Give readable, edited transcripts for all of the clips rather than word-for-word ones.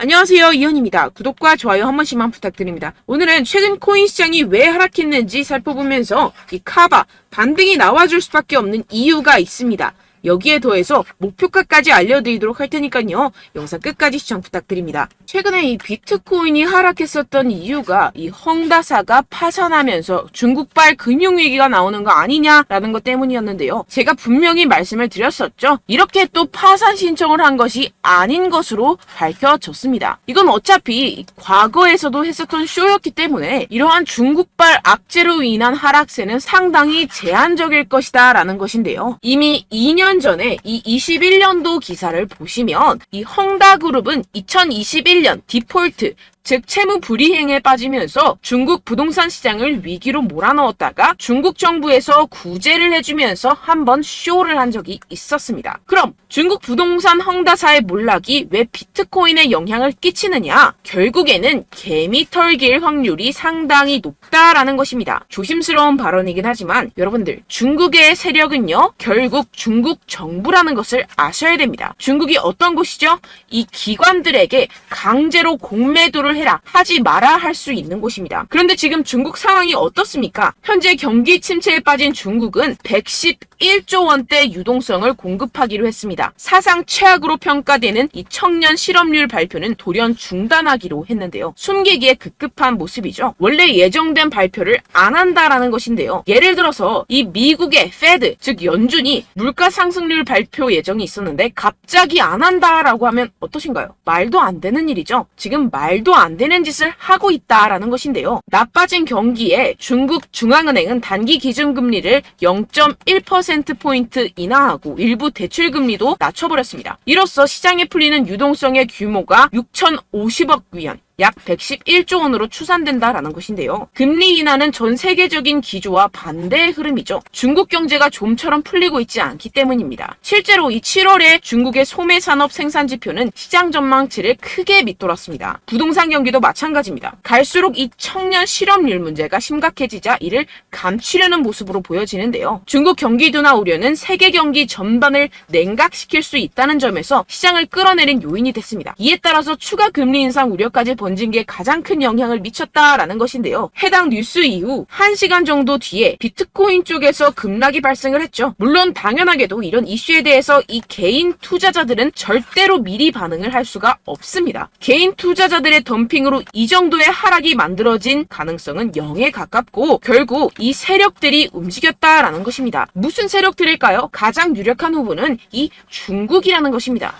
안녕하세요, 이현입니다. 구독과 좋아요 한 번씩만 부탁드립니다. 오늘은 최근 코인 시장이 왜 하락했는지 살펴보면서 이 카바 반등이 나와줄 수밖에 없는 이유가 있습니다. 여기에 더해서 목표가까지 알려드리도록 할 테니까요. 영상 끝까지 시청 부탁드립니다. 최근에 이 비트코인이 하락했었던 이유가 이 헝다사가 파산하면서 중국발 금융위기가 나오는 거 아니냐라는 것 때문이었는데요. 제가 분명히 말씀을 드렸었죠. 이렇게 또 파산 신청을 한 것이 아닌 것으로 밝혀졌습니다. 이건 어차피 과거에서도 했었던 쇼였기 때문에 이러한 중국발 악재로 인한 하락세는 상당히 제한적일 것이다 라는 것인데요. 이미 2년 전에 이 21년도 기사를 보시면 이 헝다그룹은 2021년 디폴트 즉 채무 불이행에 빠지면서 중국 부동산 시장을 위기로 몰아넣었다가 중국 정부에서 구제를 해주면서 한번 쇼를 한 적이 있었습니다. 그럼 중국 부동산 헝다사의 몰락이 왜 비트코인에 영향을 끼치느냐? 결국에는 개미 털길 확률이 상당히 높다라는 것입니다. 조심스러운 발언이긴 하지만 여러분들 중국의 세력은요 결국 중국 정부라는 것을 아셔야 됩니다. 중국이 어떤 곳이죠? 이 기관들에게 강제로 공매도를 해라, 하지 마라 할 수 있는 곳입니다. 그런데 지금 중국 상황이 어떻습니까? 현재 경기 침체에 빠진 중국은 111조 원대 유동성을 공급하기로 했습니다. 사상 최악으로 평가되는 이 청년 실업률 발표는 돌연 중단하기로 했는데요. 숨기기에 급급한 모습이죠. 원래 예정된 발표를 안 한다라는 것인데요. 예를 들어서 이 미국의 페드, 즉 연준이 물가 상승률 발표 예정이 있었는데 갑자기 안 한다라고 하면 어떠신가요? 말도 안 되는 일이죠. 지금 말도 안 되는 짓을 하고 있다라는 것인데요. 나빠진 경기에 중국 중앙은행은 단기 기준금리를 0.1%포인트 인하하고 일부 대출금리도 낮춰버렸습니다. 이로써 시장에 풀리는 유동성의 규모가 6,050억 위안, 약 111조 원으로 추산된다라는 것인데요. 금리 인하는 전 세계적인 기조와 반대의 흐름이죠. 중국 경제가 좀처럼 풀리고 있지 않기 때문입니다. 실제로 이 7월에 중국의 소매 산업 생산 지표는 시장 전망치를 크게 밑돌았습니다. 부동산 경기도 마찬가지입니다. 갈수록 이 청년 실업률 문제가 심각해지자 이를 감추려는 모습으로 보여지는데요. 중국 경기 둔화 우려는 세계 경기 전반을 냉각시킬 수 있다는 점에서 시장을 끌어내린 요인이 됐습니다. 이에 따라서 추가 금리 인상 우려까지 번진 게 가장 큰 영향을 미쳤다라는 것인데요. 해당 뉴스 이후 1시간 정도 뒤에 비트코인 쪽에서 급락이 발생을 했죠. 물론 당연하게도 이런 이슈에 대해서 이 개인 투자자들은 절대로 미리 반응을 할 수가 없습니다. 개인 투자자들의 덤핑으로 이 정도의 하락이 만들어진 가능성은 0에 가깝고 결국 이 세력들이 움직였다라는 것입니다. 무슨 세력들일까요? 가장 유력한 후보는 이 중국이라는 것입니다.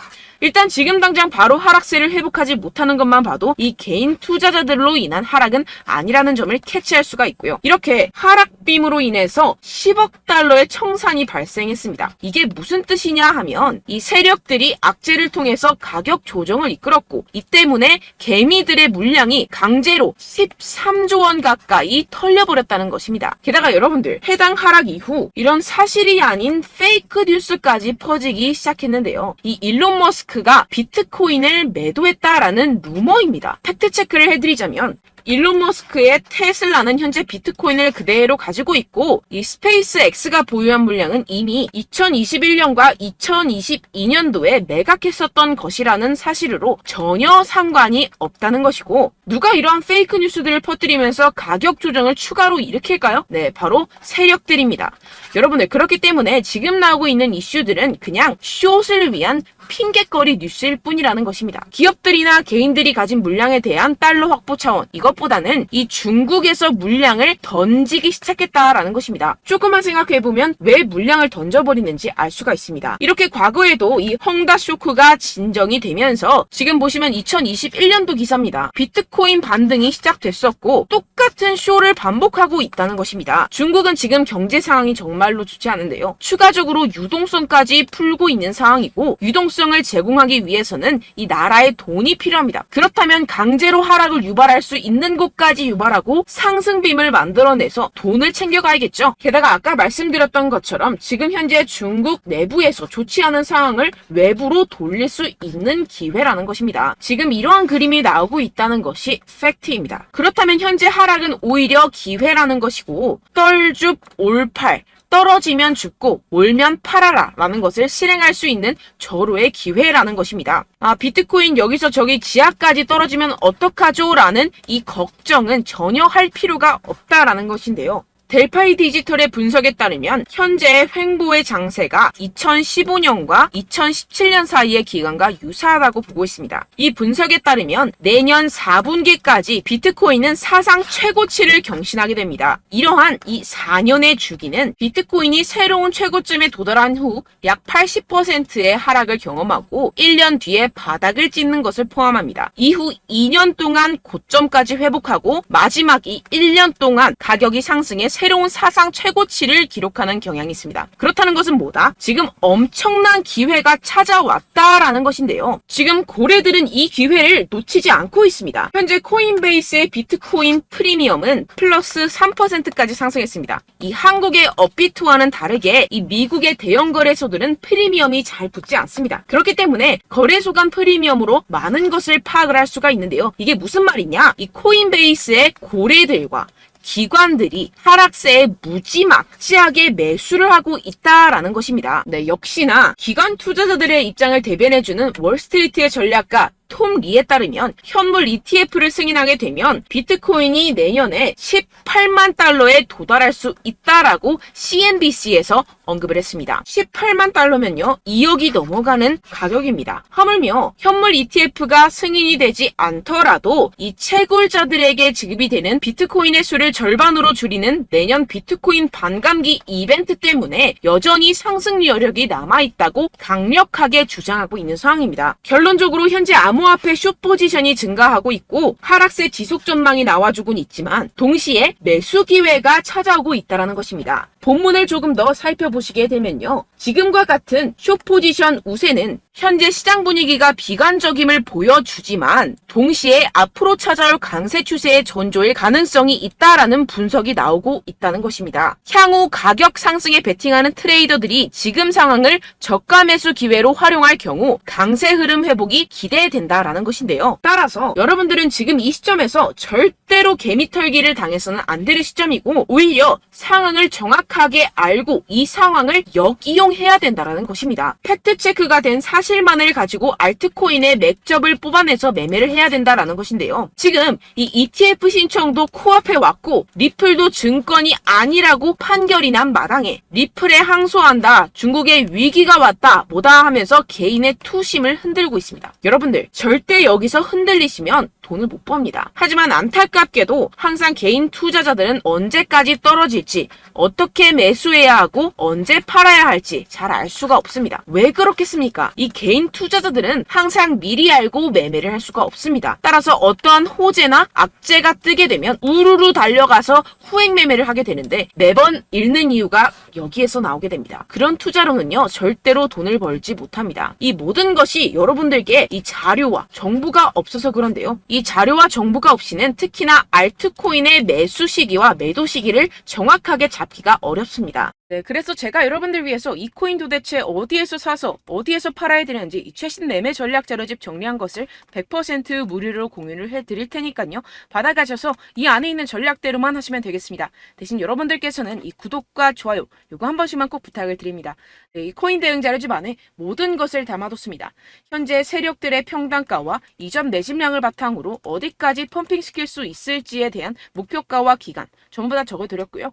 일단 지금 당장 바로 하락세를 회복하지 못하는 것만 봐도 이 개인 투자자들로 인한 하락은 아니라는 점을 캐치할 수가 있고요. 이렇게 하락빔으로 인해서 10억 달러의 청산이 발생했습니다. 이게 무슨 뜻이냐 하면 이 세력들이 악재를 통해서 가격 조정을 이끌었고 이 때문에 개미들의 물량이 강제로 13조 원 가까이 털려버렸다는 것입니다. 게다가 여러분들 해당 하락 이후 이런 사실이 아닌 페이크 뉴스까지 퍼지기 시작했는데요. 이 일론 머스크가 비트코인을 매도했다라는 루머입니다. 팩트체크를 해드리자면 일론 머스크의 테슬라는 현재 비트코인을 그대로 가지고 있고 이 스페이스X가 보유한 물량은 이미 2021년과 2022년도에 매각했었던 것이라는 사실로 전혀 상관이 없다는 것이고 누가 이러한 페이크 뉴스들을 퍼뜨리면서 가격 조정을 추가로 일으킬까요? 네, 바로 세력들입니다. 여러분들 그렇기 때문에 지금 나오고 있는 이슈들은 그냥 숏을 위한 핑계거리 뉴스일 뿐이라는 것입니다. 기업들이나 개인들이 가진 물량에 대한 달러 확보 차원 이것보다는 이 중국에서 물량을 던지기 시작했다라는 것입니다. 조금만 생각해보면 왜 물량을 던져버리는지 알 수가 있습니다. 이렇게 과거에도 이 헝다 쇼크가 진정이 되면서 지금 보시면 2021년도 기사입니다. 비트코인 반등이 시작됐었고 똑같은 쇼를 반복하고 있다는 것입니다. 중국은 지금 경제 상황이 정말로 좋지 않은데요. 추가적으로 유동성까지 풀고 있는 상황이고 유동성을 제공하기 위해서는 이 나라의 돈이 필요합니다. 그렇다면 강제로 하락을 유발할 수 있는 곳까지 유발하고 상승빔을 만들어내서 돈을 챙겨가야겠죠. 게다가 아까 말씀드렸던 것처럼 지금 현재 중국 내부에서 좋지 않은 상황을 외부로 돌릴 수 있는 기회라는 것입니다. 지금 이러한 그림이 나오고 있다는 것이 팩트입니다. 그렇다면 현재 하락은 오히려 기회라는 것이고 떨줍 올팔 떨어지면 죽고 올면 팔아라 라는 것을 실행할 수 있는 절호의 기회라는 것입니다. 비트코인 여기서 저기 지하까지 떨어지면 어떡하죠? 라는 이 걱정은 전혀 할 필요가 없다라는 것인데요. 델파이 디지털의 분석에 따르면 현재의 횡보의 장세가 2015년과 2017년 사이의 기간과 유사하다고 보고 있습니다. 이 분석에 따르면 내년 4분기까지 비트코인은 사상 최고치를 경신하게 됩니다. 이러한 이 4년의 주기는 비트코인이 새로운 최고점에 도달한 후 약 80%의 하락을 경험하고 1년 뒤에 바닥을 찍는 것을 포함합니다. 이후 2년 동안 고점까지 회복하고 마지막 이 1년 동안 가격이 상승해 새로운 사상 최고치를 기록하는 경향이 있습니다. 그렇다는 것은 뭐다? 지금 엄청난 기회가 찾아왔다라는 것인데요. 지금 고래들은 이 기회를 놓치지 않고 있습니다. 현재 코인베이스의 비트코인 프리미엄은 플러스 3%까지 상승했습니다. 이 한국의 업비트와는 다르게 이 미국의 대형 거래소들은 프리미엄이 잘 붙지 않습니다. 그렇기 때문에 거래소 간 프리미엄으로 많은 것을 파악을 할 수가 있는데요. 이게 무슨 말이냐? 이 코인베이스의 고래들과 기관들이 하락세에 무지막지하게 매수를 하고 있다라는 것입니다. 네, 역시나 기관 투자자들의 입장을 대변해주는 월스트리트의 전략가 톰 리에 따르면 현물 ETF를 승인하게 되면 비트코인이 내년에 18만 달러에 도달할 수 있다라고 CNBC에서 언급을 했습니다. 18만 달러면요 2억이 넘어가는 가격입니다. 하물며 현물 ETF가 승인이 되지 않더라도 이 채굴자들에게 지급이 되는 비트코인의 수를 절반으로 줄이는 내년 비트코인 반감기 이벤트 때문에 여전히 상승 여력이 남아있다고 강력하게 주장하고 있는 상황입니다. 결론적으로 현재 암호화폐 숏 포지션이 증가하고 있고 하락세 지속 전망이 나와주곤 있지만 동시에 매수 기회가 찾아오고 있다는 것입니다. 본문을 조금 더 살펴보시게 되면요. 지금과 같은 숏 포지션 우세는 현재 시장 분위기가 비관적임을 보여주지만 동시에 앞으로 찾아올 강세 추세의 전조일 가능성이 있다라는 분석이 나오고 있다는 것입니다. 향후 가격 상승에 베팅하는 트레이더들이 지금 상황을 저가 매수 기회로 활용할 경우 강세 흐름 회복이 기대된다라는 것인데요. 따라서 여러분들은 지금 이 시점에서 절대로 개미털기를 당해서는 안 될 시점이고 오히려 상황을 정확하게 알고 이 상황을 역이용해야 된다라는 것입니다. 팩트체크가 된 사실만을 가지고 알트코인의 맥접을 뽑아내서 매매를 해야 된다라는 것인데요. 지금 이 ETF 신청도 코앞에 왔고 리플도 증권이 아니라고 판결이 난 마당에 리플에 항소한다, 중국의 위기가 왔다 뭐다 하면서 개인의 투심을 흔들고 있습니다. 여러분들 절대 여기서 흔들리시면 돈을 못 법니다. 하지만 안타깝게도 항상 개인 투자자들은 언제까지 떨어질지, 어떻게 매수해야 하고 언제 팔아야 할지 잘 알 수가 없습니다. 왜 그렇겠습니까? 이 개인 투자자들은 항상 미리 알고 매매를 할 수가 없습니다. 따라서 어떠한 호재나 악재가 뜨게 되면 우르르 달려가서 후행 매매를 하게 되는데 매번 잃는 이유가 여기에서 나오게 됩니다. 그런 투자로는요 절대로 돈을 벌지 못합니다. 이 모든 것이 여러분들께 이 자료와 정보가 없어서 그런데요. 이 자료와 정보가 없이는 특히나 알트코인의 매수 시기와 매도 시기를 정확하게 잡기가 어렵습니다. 네, 그래서 제가 여러분들 위해서 이 코인 도대체 어디에서 사서 어디에서 팔아야 되는지 이 최신 매매 전략 자료집 정리한 것을 100% 무료로 공유를 해드릴 테니까요. 받아가셔서 이 안에 있는 전략대로만 하시면 되겠습니다. 대신 여러분들께서는 이 구독과 좋아요 요거 한 번씩만 꼭 부탁을 드립니다. 네, 이 코인 대응 자료집 안에 모든 것을 담아뒀습니다. 현재 세력들의 평단가와 이전 매집량을 바탕으로 어디까지 펌핑시킬 수 있을지에 대한 목표가와 기간 전부 다 적어드렸고요.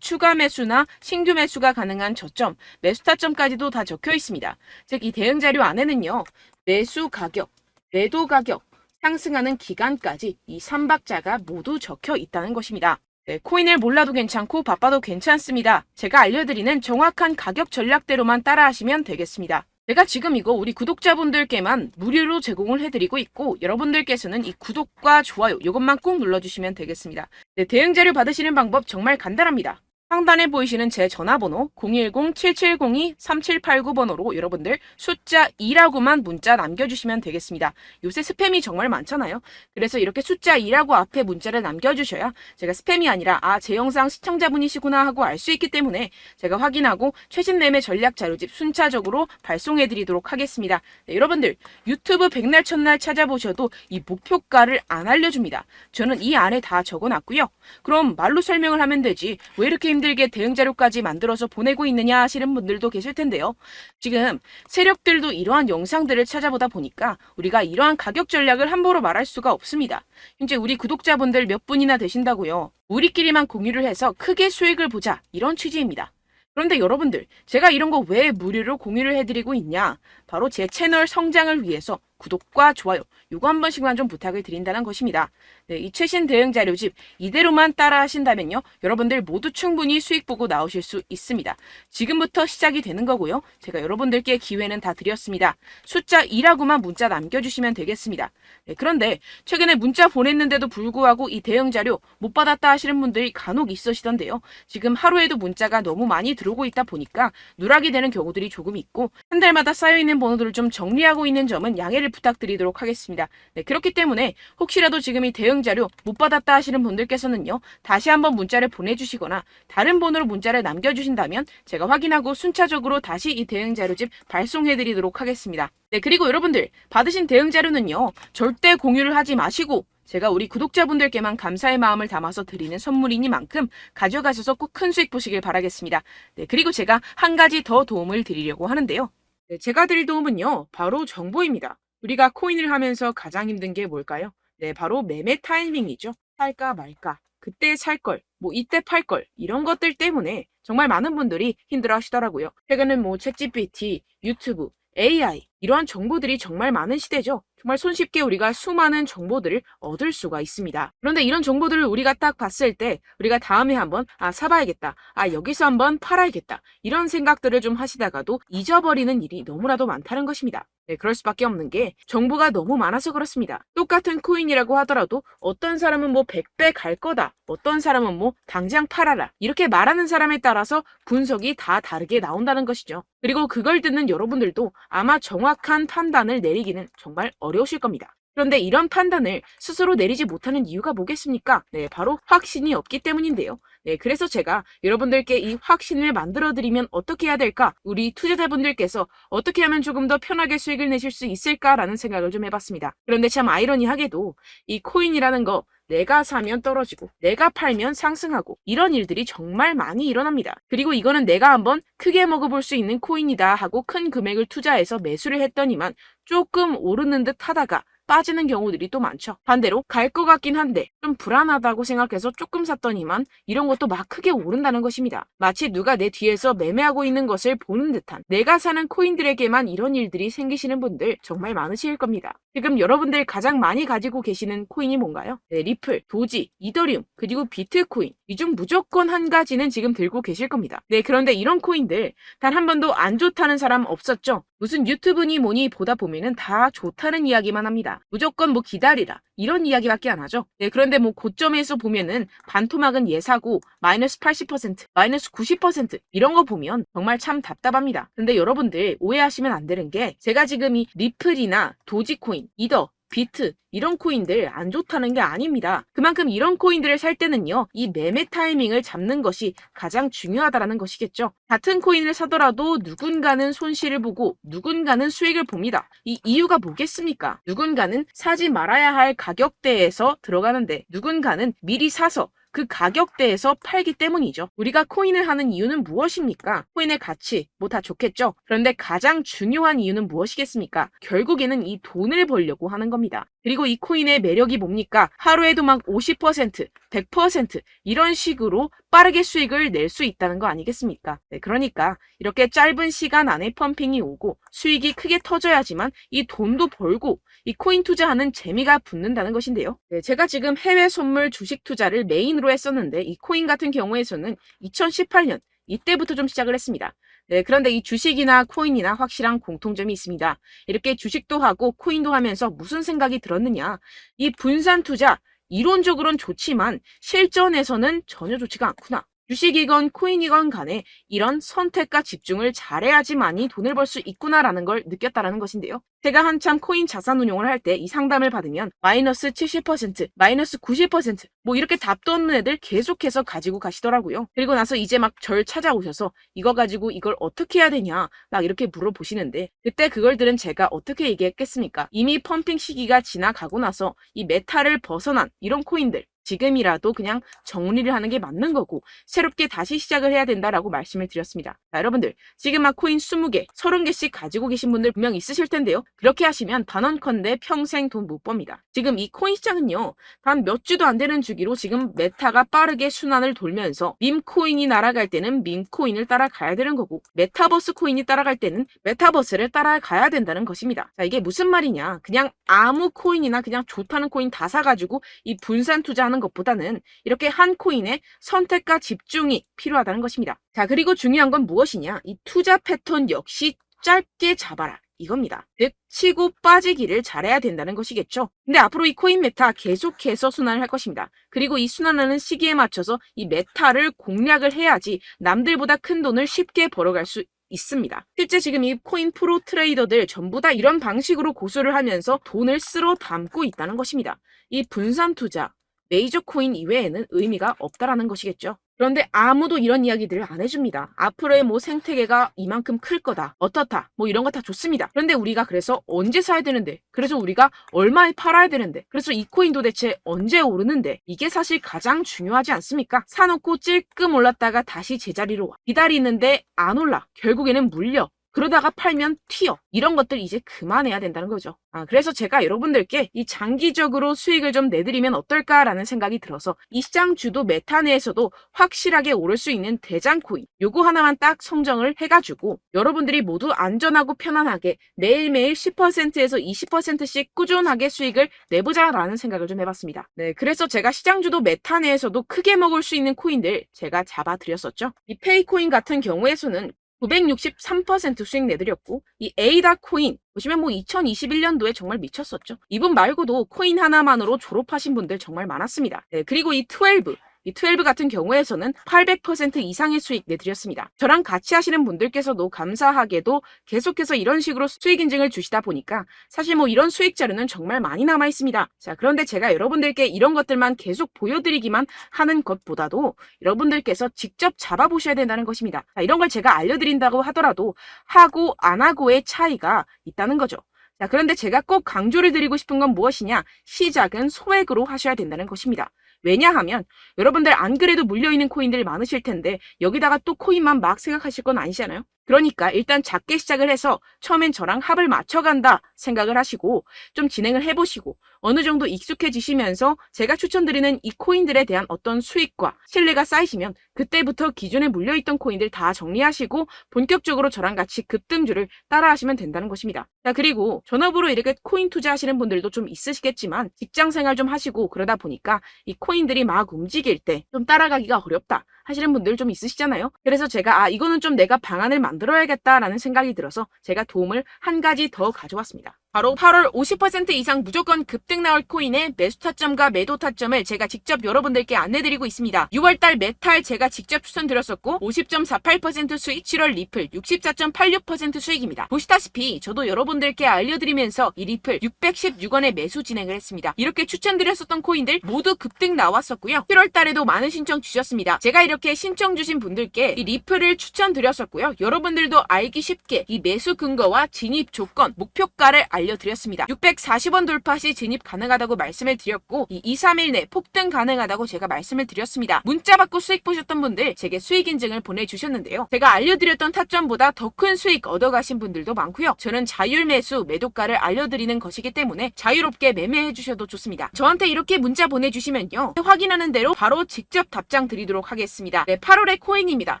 추가 매수나 신규 매수가 가능한 저점, 매수 타점까지도 다 적혀 있습니다. 즉 이 대응 자료 안에는요. 매수 가격, 매도 가격, 상승하는 기간까지 이 3박자가 모두 적혀 있다는 것입니다. 네, 코인을 몰라도 괜찮고 바빠도 괜찮습니다. 제가 알려드리는 정확한 가격 전략대로만 따라하시면 되겠습니다. 제가 지금 이거 우리 구독자분들께만 무료로 제공을 해드리고 있고 여러분들께서는 이 구독과 좋아요 이것만 꼭 눌러주시면 되겠습니다. 네, 대응 자료 받으시는 방법 정말 간단합니다. 상단에 보이시는 제 전화번호 010-7702-3789번호로 여러분들 숫자 2라고만 문자 남겨주시면 되겠습니다. 요새 스팸이 정말 많잖아요. 그래서 이렇게 숫자 2라고 앞에 문자를 남겨주셔야 제가 스팸이 아니라 제 영상 시청자분이시구나 하고 알 수 있기 때문에 제가 확인하고 최신 매매 전략 자료집 순차적으로 발송해드리도록 하겠습니다. 네, 여러분들 유튜브 백날 첫날 찾아보셔도 이 목표가를 안 알려줍니다. 저는 이 안에 다 적어놨고요. 그럼 말로 설명을 하면 되지 왜 이렇게 힘들게 대응 자료까지 만들어서 보내고 있느냐 하시는 분들도 계실 텐데요. 지금 세력들도 이러한 영상들을 찾아보다 보니까 우리가 이러한 가격 전략을 함부로 말할 수가 없습니다. 현재 우리 구독자분들 몇 분이나 되신다고요. 우리끼리만 공유를 해서 크게 수익을 보자, 이런 취지입니다. 그런데 여러분들, 제가 이런 거 왜 무료로 공유를 해드리고 있냐? 바로 제 채널 성장을 위해서 구독과 좋아요, 요거 한 번씩만 좀 부탁을 드린다는 것입니다. 네, 이 최신 대응 자료집 이대로만 따라 하신다면요, 여러분들 모두 충분히 수익 보고 나오실 수 있습니다. 지금부터 시작이 되는 거고요. 제가 여러분들께 기회는 다 드렸습니다. 숫자 2라고만 문자 남겨주시면 되겠습니다. 네, 그런데 최근에 문자 보냈는데도 불구하고 이 대응 자료 못 받았다 하시는 분들이 간혹 있으시던데요. 지금 하루에도 문자가 너무 많이 들어오고 있다 보니까 누락이 되는 경우들이 조금 있고, 한 달마다 쌓여있는 번호들을 좀 정리하고 있는 점은 양해를 부탁드리도록 하겠습니다. 네, 그렇기 때문에 혹시라도 지금 이 대응 자료 못 받았다 하시는 분들께서는요, 다시 한번 문자를 보내주시거나 다른 번호로 문자를 남겨주신다면 제가 확인하고 순차적으로 다시 이 대응 자료집 발송해드리도록 하겠습니다. 네, 그리고 여러분들 받으신 대응 자료는요, 절대 공유를 하지 마시고 제가 우리 구독자분들께만 감사의 마음을 담아서 드리는 선물이니만큼 가져가셔서 꼭 큰 수익 보시길 바라겠습니다. 네, 그리고 제가 한 가지 더 도움을 드리려고 하는데요. 네, 제가 드릴 도움은요, 바로 정보입니다. 우리가 코인을 하면서 가장 힘든 게 뭘까요? 네, 바로 매매 타이밍이죠. 살까 말까, 그때 살 걸, 뭐 이때 팔 걸, 이런 것들 때문에 정말 많은 분들이 힘들어 하시더라고요. 최근은 뭐 챗GPT, 유튜브, AI, 이러한 정보들이 정말 많은 시대죠. 정말 손쉽게 우리가 수많은 정보들을 얻을 수가 있습니다. 그런데 이런 정보들을 우리가 딱 봤을 때 우리가 다음에 한번 사봐야겠다, 여기서 한번 팔아야겠다, 이런 생각들을 좀 하시다가도 잊어버리는 일이 너무나도 많다는 것입니다. 네, 그럴 수밖에 없는 게 정보가 너무 많아서 그렇습니다. 똑같은 코인이라고 하더라도 어떤 사람은 뭐 100배 갈 거다, 어떤 사람은 뭐 당장 팔아라, 이렇게 말하는 사람에 따라서 분석이 다 다르게 나온다는 것이죠. 그리고 그걸 듣는 여러분들도 아마 정확한 판단을 내리기는 정말 어려우실 겁니다. 그런데 이런 판단을 스스로 내리지 못하는 이유가 뭐겠습니까? 네, 바로 확신이 없기 때문인데요. 네, 그래서 제가 여러분들께 이 확신을 만들어드리면 어떻게 해야 될까? 우리 투자자분들께서 어떻게 하면 조금 더 편하게 수익을 내실 수 있을까라는 생각을 좀 해봤습니다. 그런데 참 아이러니하게도 이 코인이라는 거, 내가 사면 떨어지고 내가 팔면 상승하고, 이런 일들이 정말 많이 일어납니다. 그리고 이거는 내가 한번 크게 먹어볼 수 있는 코인이다 하고 큰 금액을 투자해서 매수를 했더니만 조금 오르는 듯 하다가 빠지는 경우들이 또 많죠. 반대로 갈 것 같긴 한데 좀 불안하다고 생각해서 조금 샀더니만 이런 것도 막 크게 오른다는 것입니다. 마치 누가 내 뒤에서 매매하고 있는 것을 보는 듯한, 내가 사는 코인들에게만 이런 일들이 생기시는 분들 정말 많으실 겁니다. 지금 여러분들 가장 많이 가지고 계시는 코인이 뭔가요? 네, 리플, 도지, 이더리움, 그리고 비트코인, 이 중 무조건 한 가지는 지금 들고 계실 겁니다. 네, 그런데 이런 코인들 단 한 번도 안 좋다는 사람 없었죠? 무슨 유튜브니 뭐니 보다 보면은 다 좋다는 이야기만 합니다. 무조건 뭐 기다리라, 이런 이야기밖에 안 하죠. 네, 그런데 뭐 고점에서 보면은 반토막은 예사고 마이너스 80%, 마이너스 90% 이런 거 보면 정말 참 답답합니다. 근데 여러분들 오해하시면 안 되는 게, 제가 지금 이 리플이나 도지코인, 이더, 비트, 이런 코인들 안 좋다는 게 아닙니다. 그만큼 이런 코인들을 살 때는요, 이 매매 타이밍을 잡는 것이 가장 중요하다는 것이겠죠. 같은 코인을 사더라도 누군가는 손실을 보고 누군가는 수익을 봅니다. 이 이유가 뭐겠습니까? 누군가는 사지 말아야 할 가격대에서 들어가는데 누군가는 미리 사서 그 가격대에서 팔기 때문이죠. 우리가 코인을 하는 이유는 무엇입니까? 코인의 가치, 뭐 다 좋겠죠. 그런데 가장 중요한 이유는 무엇이겠습니까? 결국에는 이 돈을 벌려고 하는 겁니다. 그리고 이 코인의 매력이 뭡니까? 하루에도 막 50%, 100% 이런 식으로 빠르게 수익을 낼 수 있다는 거 아니겠습니까? 네, 그러니까 이렇게 짧은 시간 안에 펌핑이 오고 수익이 크게 터져야지만 이 돈도 벌고 이 코인 투자하는 재미가 붙는다는 것인데요. 네, 제가 지금 해외 선물 주식 투자를 메인으로 했었는데 이 코인 같은 경우에서는 2018년 이때부터 좀 시작을 했습니다. 네, 그런데 이 주식이나 코인이나 확실한 공통점이 있습니다. 이렇게 주식도 하고 코인도 하면서 무슨 생각이 들었느냐? 이 분산 투자, 이론적으로는 좋지만 실전에서는 전혀 좋지가 않구나. 주식이건 코인이건 간에 이런 선택과 집중을 잘해야지만이 돈을 벌 수 있구나라는 걸 느꼈다라는 것인데요. 제가 한참 코인 자산 운용을 할 때 이 상담을 받으면 마이너스 70%, 마이너스 90%, 뭐 이렇게 답도 없는 애들 계속해서 가지고 가시더라고요. 그리고 나서 이제 막 절 찾아오셔서 이거 가지고 이걸 어떻게 해야 되냐 막 이렇게 물어보시는데, 그때 그걸 들은 제가 어떻게 얘기했겠습니까? 이미 펌핑 시기가 지나가고 나서 이 메타를 벗어난 이런 코인들, 지금이라도 그냥 정리를 하는 게 맞는 거고 새롭게 다시 시작을 해야 된다라고 말씀을 드렸습니다. 자, 여러분들 지금 막 코인 20개, 30개씩 가지고 계신 분들 분명 있으실 텐데요. 그렇게 하시면 단언컨대 평생 돈 못 법니다. 지금 이 코인 시장은요. 단 몇 주도 안 되는 주기로 지금 메타가 빠르게 순환을 돌면서 밈코인이 날아갈 때는 밈코인을 따라가야 되는 거고 메타버스 코인이 따라갈 때는 메타버스를 따라가야 된다는 것입니다. 자, 이게 무슨 말이냐. 그냥 아무 코인이나 그냥 좋다는 코인 다 사가지고 이 분산 투자하는 것보다는 이렇게 한 코인에 선택과 집중이 필요하다는 것입니다. 자, 그리고 중요한 건 무엇이냐. 이 투자 패턴 역시 짧게 잡아라. 이겁니다. 즉 치고 빠지기를 잘해야 된다는 것이겠죠. 근데 앞으로 이 코인 메타 계속해서 순환을 할 것입니다. 그리고 이 순환하는 시기에 맞춰서 이 메타를 공략을 해야지 남들보다 큰 돈을 쉽게 벌어갈 수 있습니다. 실제 지금 이 코인 프로 트레이더들 전부 다 이런 방식으로 고수를 하면서 돈을 쓸어 담고 있다는 것입니다. 이 분산 투자, 메이저 코인 이외에는 의미가 없다라는 것이겠죠. 그런데 아무도 이런 이야기들을 안 해줍니다. 앞으로의 뭐 생태계가 이만큼 클 거다. 어떻다. 뭐 이런 거 다 좋습니다. 그런데 우리가 그래서 언제 사야 되는데? 그래서 우리가 얼마에 팔아야 되는데? 그래서 이 코인도 대체 언제 오르는데? 이게 사실 가장 중요하지 않습니까? 사놓고 찔끔 올랐다가 다시 제자리로 와. 기다리는데 안 올라. 결국에는 물려. 그러다가 팔면 튀어. 이런 것들 이제 그만해야 된다는 거죠. 그래서 제가 여러분들께 이 장기적으로 수익을 좀 내드리면 어떨까라는 생각이 들어서 이 시장 주도 메타 내에서도 확실하게 오를 수 있는 대장 코인 요거 하나만 딱 선정을 해가지고 여러분들이 모두 안전하고 편안하게 매일매일 10%에서 20%씩 꾸준하게 수익을 내보자라는 생각을 좀 해봤습니다. 네, 그래서 제가 시장 주도 메타 내에서도 크게 먹을 수 있는 코인들 제가 잡아드렸었죠. 이 페이코인 같은 경우에서는 963% 수익 내드렸고 이 에이다 코인 보시면 뭐 2021년도에 정말 미쳤었죠. 이분 말고도 코인 하나만으로 졸업하신 분들 정말 많았습니다. 네, 그리고 이 12 같은 경우에서는 800% 이상의 수익 내드렸습니다. 저랑 같이 하시는 분들께서도 감사하게도 계속해서 이런 식으로 수익 인증을 주시다 보니까 사실 뭐 이런 수익 자료는 정말 많이 남아 있습니다. 자, 그런데 제가 여러분들께 이런 것들만 계속 보여드리기만 하는 것보다도 여러분들께서 직접 잡아보셔야 된다는 것입니다. 자, 이런 걸 제가 알려드린다고 하더라도 하고 안 하고의 차이가 있다는 거죠. 자, 그런데 제가 꼭 강조를 드리고 싶은 건 무엇이냐? 시작은 소액으로 하셔야 된다는 것입니다. 왜냐하면 여러분들 안 그래도 물려있는 코인들 많으실 텐데 여기다가 또 코인만 막 생각하실 건 아니잖아요. 그러니까 일단 작게 시작을 해서 처음엔 저랑 합을 맞춰간다 생각을 하시고 좀 진행을 해보시고 어느 정도 익숙해지시면서 제가 추천드리는 이 코인들에 대한 어떤 수익과 신뢰가 쌓이시면 그때부터 기존에 물려있던 코인들 다 정리하시고 본격적으로 저랑 같이 급등주를 따라하시면 된다는 것입니다. 자, 그리고 전업으로 이렇게 코인 투자하시는 분들도 좀 있으시겠지만 직장생활 좀 하시고 그러다 보니까 이 코인들이 막 움직일 때 좀 따라가기가 어렵다 하시는 분들 좀 있으시잖아요. 그래서 제가 이거는 좀 내가 방안을 만들어야겠다라는 생각이 들어서 제가 도움을 한 가지 더 가져왔습니다. 바로 8월 50% 이상 무조건 급등 나올 코인의 매수 타점과 매도 타점을 제가 직접 여러분들께 안내드리고 있습니다. 6월달 메탈 제가 직접 추천드렸었고 50.48% 수익, 7월 리플 64.86% 수익입니다. 보시다시피 저도 여러분들께 알려드리면서 이 리플 616원에 매수 진행을 했습니다. 이렇게 추천드렸었던 코인들 모두 급등 나왔었고요. 7월달에도 많은 신청 주셨습니다. 제가 이렇게 신청 주신 분들께 이 리플을 추천드렸었고요. 여러분들도 알기 쉽게 이 매수 근거와 진입 조건, 목표가를 알려드렸습니다. 640원 돌파 시 진입 가능하다고 말씀을 드렸고 이 2-3일 내 폭등 가능하다고 제가 말씀을 드렸습니다. 문자 받고 수익 보셨던 분들 제게 수익 인증을 보내주셨는데요. 제가 알려드렸던 타점보다 더 큰 수익 얻어가신 분들도 많고요. 저는 자율 매수 매도가를 알려드리는 것이기 때문에 자유롭게 매매해 주셔도 좋습니다. 저한테 이렇게 문자 보내주시면요. 확인하는 대로 바로 직접 답장 드리도록 하겠습니다. 네, 8월의 코인입니다.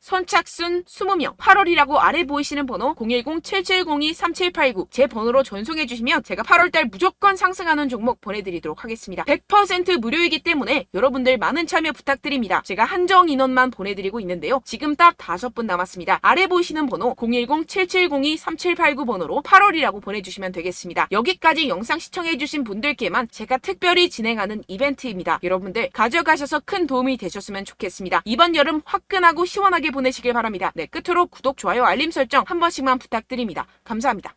선착순 20명 8월이라고 아래 보이시는 번호 010-7702-3789 제 번호로 전송해 주시면 제가 8월달 무조건 상승하는 종목 보내드리도록 하겠습니다. 100% 무료이기 때문에 여러분들 많은 참여 부탁드립니다. 제가 한정 인원만 보내드리고 있는데요. 지금 딱 5분 남았습니다. 아래 보이시는 번호 010-7702-3789 번호로 8월이라고 보내주시면 되겠습니다. 여기까지 영상 시청해주신 분들께만 제가 특별히 진행하는 이벤트입니다. 여러분들 가져가셔서 큰 도움이 되셨으면 좋겠습니다. 이번 여름 화끈하고 시원하게 보내시길 바랍니다. 네, 끝으로 구독, 좋아요, 알림 설정 한 번씩만 부탁드립니다. 감사합니다.